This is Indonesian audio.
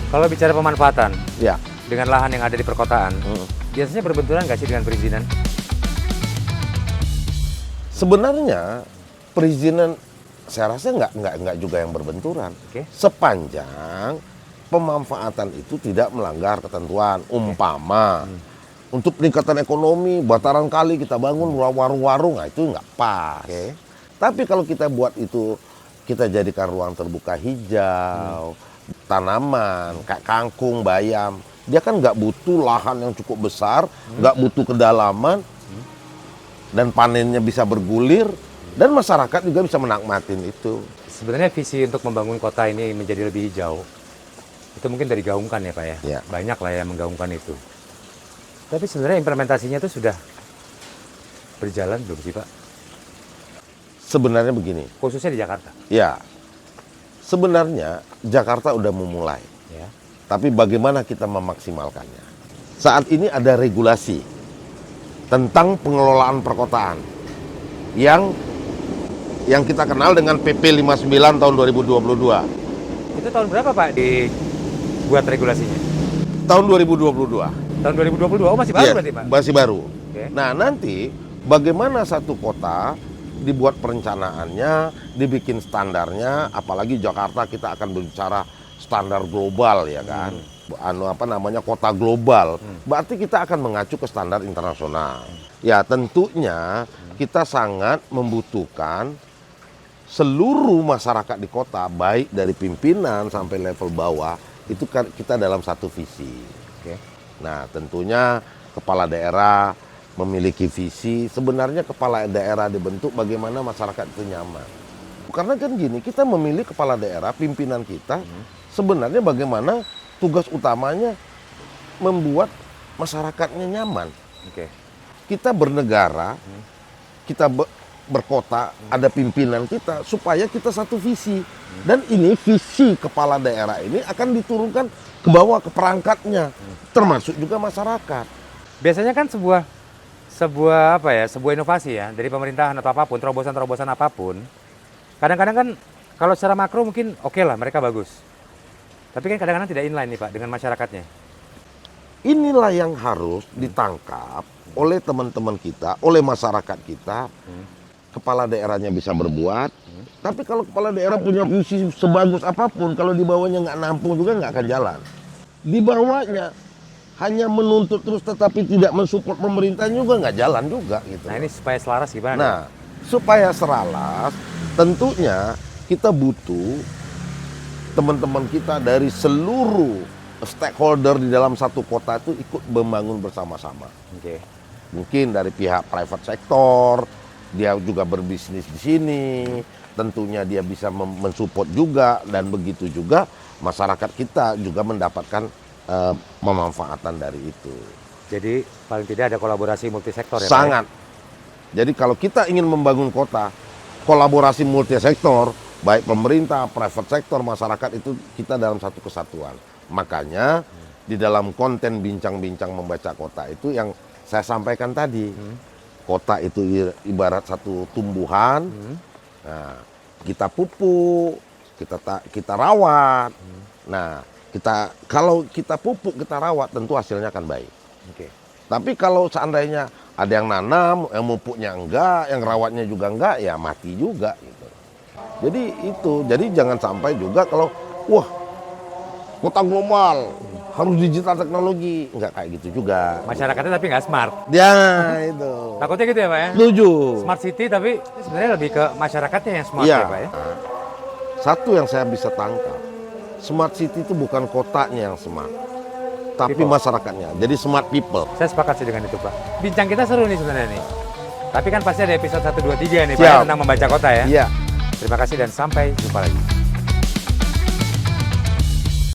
Kalau bicara pemanfaatan Ya. dengan lahan yang ada di perkotaan, biasanya berbenturan nggak sih dengan perizinan? Sebenarnya perizinan saya rasa nggak juga yang berbenturan. Oke. Sepanjang pemanfaatan itu tidak melanggar ketentuan. Umpama untuk peningkatan ekonomi, bataran kali kita bangun warung-warung, nah itu nggak pas. Oke. Tapi kalau kita buat itu, kita jadikan ruang terbuka hijau, tanaman kayak kangkung, bayam, dia kan nggak butuh lahan yang cukup besar, nggak butuh kedalaman, dan panennya bisa bergulir, dan masyarakat juga bisa menikmatin itu. Sebenarnya visi untuk membangun kota ini menjadi lebih hijau, itu mungkin dari gaungkan ya Pak ya? Ya. Banyak lah yang menggaungkan itu. Tapi sebenarnya implementasinya itu sudah berjalan belum sih Pak? Sebenarnya begini, Khususnya di Jakarta. ya, sebenarnya Jakarta udah memulai, Ya. tapi bagaimana kita memaksimalkannya? Saat ini ada regulasi tentang pengelolaan perkotaan yang kita kenal dengan PP 59 tahun 2022. Itu tahun berapa Pak dibuat regulasinya? Tahun 2022. Tahun 2022, oh masih baru Yes, berarti Pak? masih baru. Oke. Nah, nanti bagaimana satu kota dibuat perencanaannya, dibikin standarnya, apalagi Jakarta kita akan berbicara standar global ya kan. Kota global. Berarti kita akan mengacu ke standar internasional. Ya, tentunya kita sangat membutuhkan seluruh masyarakat di kota, baik dari pimpinan sampai level bawah, itu kan kita dalam satu visi. Oke. Nah, tentunya kepala daerah memiliki visi. Sebenarnya kepala daerah dibentuk bagaimana masyarakat itu nyaman. Karena kan gini, kita memilih kepala daerah, pimpinan kita, sebenarnya bagaimana tugas utamanya membuat masyarakatnya nyaman. Oke. Kita bernegara, kita berkota, ada pimpinan kita, supaya kita satu visi. Dan ini visi kepala daerah ini akan diturunkan ke bawah, ke perangkatnya, termasuk juga masyarakat. Biasanya kan sebuah inovasi ya dari pemerintahan atau apapun, terobosan-terobosan apapun. Kadang-kadang kan kalau secara makro mungkin oke lah, mereka bagus. Tapi kan kadang-kadang tidak inline nih Pak dengan masyarakatnya. Inilah yang harus ditangkap oleh teman-teman kita, oleh masyarakat kita. Kepala daerahnya bisa berbuat, tapi kalau kepala daerah punya visi sebagus apapun, kalau di bawahnya nggak nampung juga nggak akan jalan. Di bawahnya hanya menuntut terus tetapi tidak mensupport pemerintah juga nggak jalan juga gitu. Nah ini supaya selaras gimana? Nah, supaya seralas, tentunya kita butuh teman-teman kita dari seluruh stakeholder di dalam satu kota itu ikut membangun bersama-sama. Oke. Mungkin dari pihak private sector, dia juga berbisnis di sini, tentunya dia bisa mensupport juga, dan begitu juga masyarakat kita juga mendapatkan pemanfaatan dari itu. Jadi paling tidak ada kolaborasi multisektor ya Pak? Sangat. Jadi kalau kita ingin membangun kota, kolaborasi multisektor, baik pemerintah, private sector, masyarakat, itu kita dalam satu kesatuan. Makanya di dalam konten bincang-bincang membaca kota itu yang saya sampaikan tadi, kota itu ibarat satu tumbuhan, nah, kita pupuk, kita rawat. Nah, kalau kita pupuk, kita rawat, tentu hasilnya akan baik. Oke. Tapi kalau seandainya ada yang nanam, yang pupuknya enggak, yang rawatnya juga enggak, ya mati juga gitu. Jadi jangan sampai juga kalau wah kota global harus digital teknologi, enggak kayak gitu juga. Masyarakatnya tapi nggak smart. Ya itu. Takutnya gitu ya Pak ya? Setuju. Smart city tapi sebenarnya lebih ke masyarakatnya yang smart Iya. ya Pak ya? Satu yang saya bisa tangkap, smart city itu bukan kotanya yang smart, tapi People. masyarakatnya. Jadi smart people. Saya sepakat sih dengan itu Pak. Bincang kita seru nih sebenarnya nih. Tapi kan pasti ada episode 1, 2, 3 nih Pak Siap. ya, tentang membaca kota ya. Iya. Terima kasih dan sampai jumpa lagi.